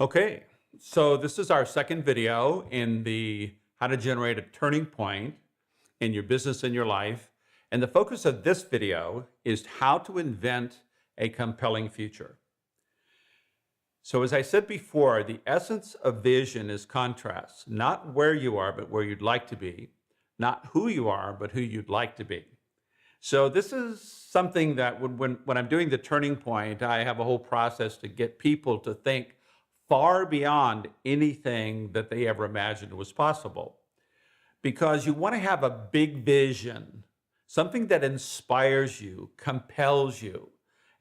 Okay, so this is our second video in the how to generate a turning point in your business and your life. And the focus of this video is how to invent a compelling future. So as I said before, the essence of vision is contrast, not where you are, but where you'd like to be, not who you are, but who you'd like to be. So this is something that when I'm doing the turning point, I have a whole process to get people to think far beyond anything that they ever imagined was possible. Because you want to have a big vision, something that inspires you, compels you.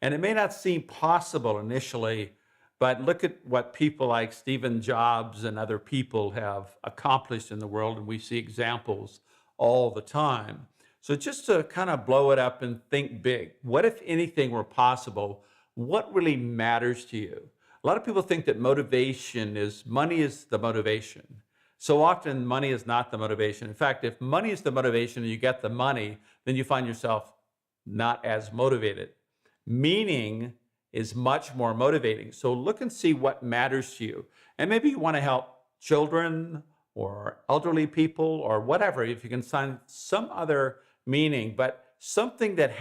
And it may not seem possible initially, but look at what people like Stephen Jobs and other people have accomplished in the world, and we see examples all the time. So just to kind of blow it up and think big, what if anything were possible? What really matters to you? A lot of people think that money is the motivation. So often money is not the motivation. In fact, if money is the motivation and you get the money, then you find yourself not as motivated. Meaning is much more motivating. So look and see what matters to you. And maybe you want to help children or elderly people or whatever, if you can find some other meaning, but something that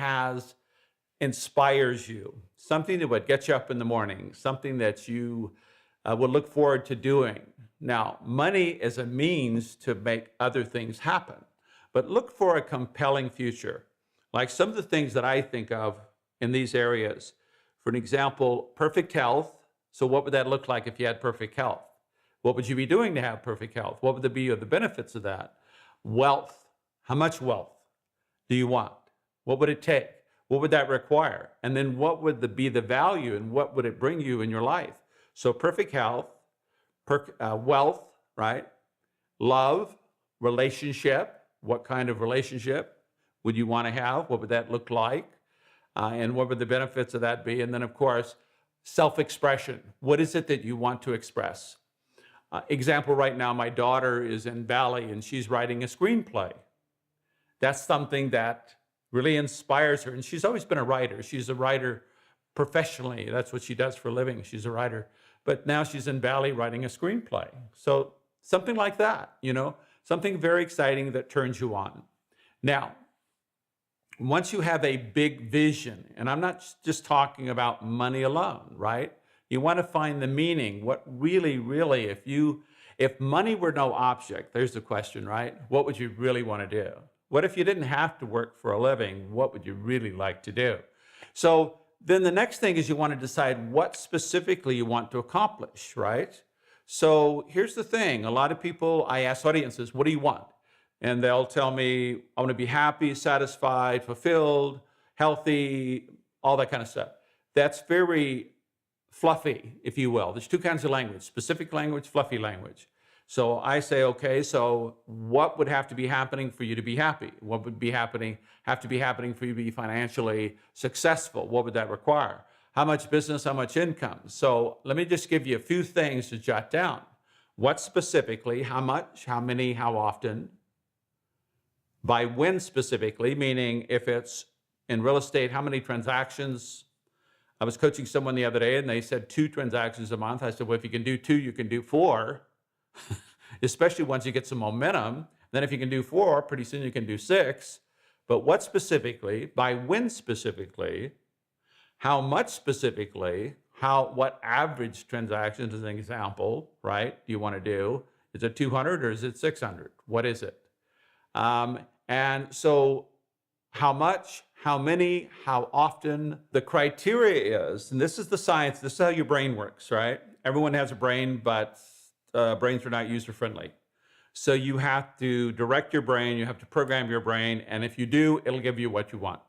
inspires you, something that would get you up in the morning, something that you would look forward to doing. Now, money is a means to make other things happen, but look for a compelling future. Like some of the things that I think of in these areas. For an example, perfect health. So what would that look like if you had perfect health? What would you be doing to have perfect health? What would be the benefits of that? Wealth. How much wealth do you want? What would it take? What would that require? And then what would be the value and what would it bring you in your life? So perfect health, wealth, right? Love, relationship. What kind of relationship would you want to have? What would that look like? And what would the benefits of that be? And then, of course, self-expression. What is it that you want to express? Example, right now, my daughter is in Bali and she's writing a screenplay. That's something that really inspires her. And she's always been a writer. She's a writer professionally. That's what she does for a living. She's a writer. But now she's in Bali writing a screenplay. So something like that, something very exciting that turns you on. Now, once you have a big vision, and I'm not just talking about money alone, right? You want to find the meaning. What really, if money were no object, there's the question, right? What would you really want to do? What if you didn't have to work for a living? What would you really like to do? So then the next thing is you want to decide what specifically you want to accomplish, right? So here's the thing. A lot of people, I ask audiences, what do you want? And they'll tell me, I want to be happy, satisfied, fulfilled, healthy, all that kind of stuff. That's very fluffy, if you will. There's two kinds of language, specific language, fluffy language. So I say, okay, so what would have to be happening for you to be happy? What would have to be happening for you to be financially successful? What would that require? How much business, how much income? So let me just give you a few things to jot down. What specifically, how much, how many, how often? By when specifically, meaning if it's in real estate, how many transactions? I was coaching someone the other day and they said 2 transactions a month. I said, well, if you can do 2, you can do 4, especially once you get some momentum. Then if you can do 4, pretty soon you can do 6. But what specifically, by when specifically, how much specifically, what average transactions as an example, right, do you want to do? Is it 200 or is it 600? What is it? And so how much, how many, how often? The criteria is, and this is the science, this is how your brain works, right? Everyone has a brain, but brains are not user-friendly. So you have to direct your brain, you have to program your brain, and if you do, it'll give you what you want.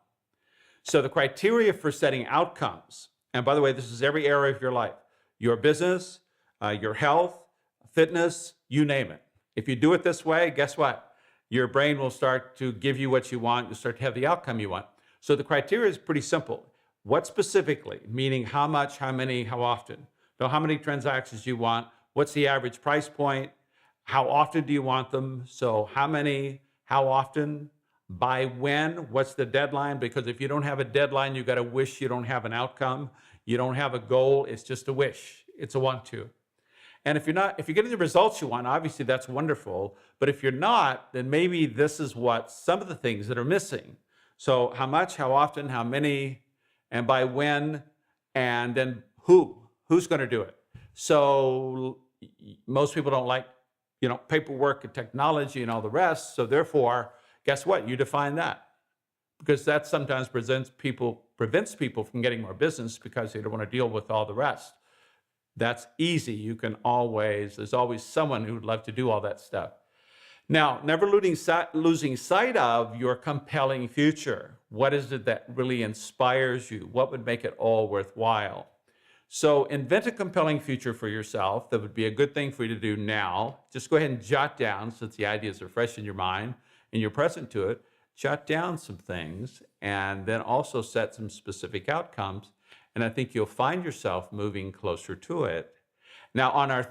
So the criteria for setting outcomes, and by the way, this is every area of your life, your business, your health, fitness, you name it. If you do it this way, guess what? Your brain will start to give you what you want. You'll start to have the outcome you want. So the criteria is pretty simple. What specifically, meaning how much, how many, how often? So how many transactions do you want? What's the average price point? How often do you want them? So how many, how often? By when? What's the deadline? Because if you don't have a deadline, you got to wish you don't have an outcome. You don't have a goal. It's just a wish. It's a want to. And if you're getting the results you want, obviously that's wonderful. But if you're not, then maybe this is what some of the things that are missing. So how much, how often, how many, and by when, and then who's going to do it? So most people don't like, paperwork and technology and all the rest. So therefore, guess what? You define that, because that sometimes prevents people from getting more business because they don't want to deal with all the rest. That's easy. There's always someone who would love to do all that stuff. Now, never losing sight of your compelling future. What is it that really inspires you? What would make it all worthwhile? So invent a compelling future for yourself. That would be a good thing for you to do now. Just go ahead and jot down, since the ideas are fresh in your mind and you're present to it, jot down some things and then also set some specific outcomes. And I think you'll find yourself moving closer to it. Now, on our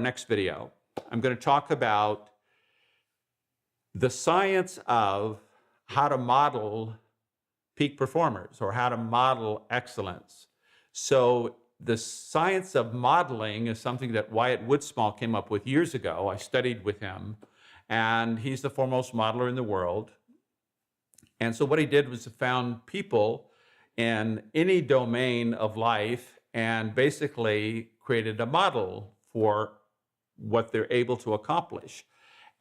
next video, I'm going to talk about the science of how to model peak performers or how to model excellence. So the science of modeling is something that Wyatt Woodsmall came up with years ago. I studied with him, and he's the foremost modeler in the world. And so what he did was to found people in any domain of life and basically created a model for what they're able to accomplish,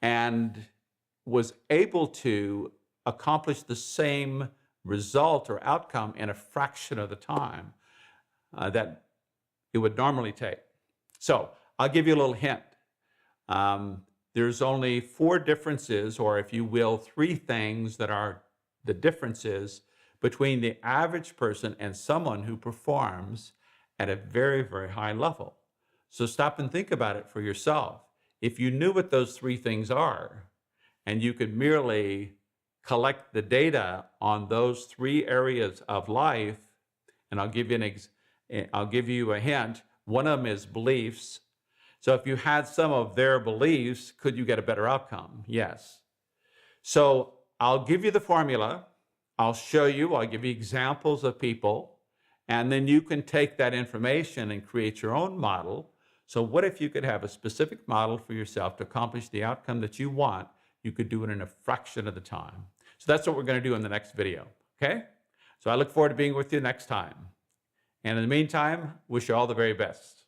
and was able to accomplish the same result or outcome in a fraction of the time that it would normally take. So I'll give you a little hint. There's only 4 differences, or if you will, 3 things that are the differences between the average person and someone who performs at a very, very high level. So stop and think about it for yourself. If you knew what those 3 things are, and you could merely collect the data on those 3 areas of life, and I'll give you a hint. One of them is beliefs. So if you had some of their beliefs, could you get a better outcome? Yes. So I'll give you the formula. I'll give you examples of people, and then you can take that information and create your own model. So what if you could have a specific model for yourself to accomplish the outcome that you want? You could do it in a fraction of the time. So that's what we're going to do in the next video, okay? So I look forward to being with you next time. And in the meantime, wish you all the very best.